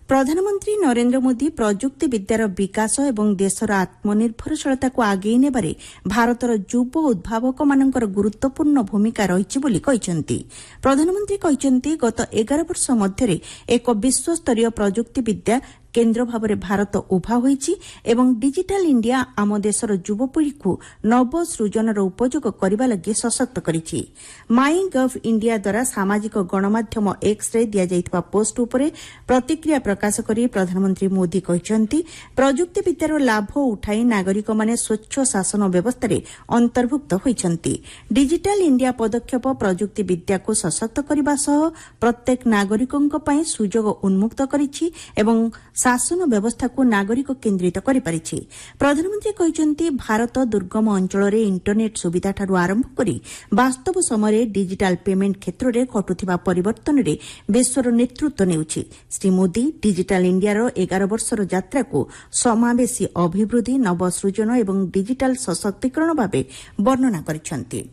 प्रधानमंत्री नरेंद्र मोदी प्रजुक्ति विद्यार विकास एवं देशर आत्मनिर्भरशीलता को आगे नेबारे भारतर युव उद्भावक मानकर गुरुत्वपूर्ण भूमिका रही बोली कहते। प्रधानमंत्री कहते गत 11 वर्ष मध्य एक विश्वस्तरीय प्रजुक्ति विद्या केन्द्र भाव भारत उभा होईछि एवं डिजिटल इंडिया आम देशर युवपीढ़ी को नव सृजनर उपयोग करने लगी सशक्त करिछि। माई गव इंडिया द्वारा सामाजिक गणमाध्यम एक्स रे दिया जाइतबा पोस्ट उपरे प्रतिक्रिया प्रकाश करी प्रधानमंत्री मोदी कहते प्रजुक्ति विद्यार लाभ उठाई नागरिक माने स्वच्छ शासन व्यवस्था रे अंतर्भुक्त होइछन्ति। डिजिटल इंडिया पदक्षेप प्रजुक्ति विद्या को सशक्त करने सह प्रत्येक नागरिकंक पई सुजोग उन्मुक्त करिछि एवं शासन व्यवस्था को नागरिक केन्द्रित करिपारिछि। प्रधानमंत्री कहते भारत दुर्गम अंचल इंटरनेट सुविधा ठारू आरंभ करी वास्तव समय डिजिटल पेमेंट क्षेत्र में घटुथिबा परिवर्तन में विश्वर नेतृत्व नेउछि। श्री मोदी डिजिटल इंडियार 11 वर्षर यात्रा को समावेशी अभिवृद्धि नवसृजन एवं डिजिटल सशक्तिकरण भाव वर्णना करिसेंति।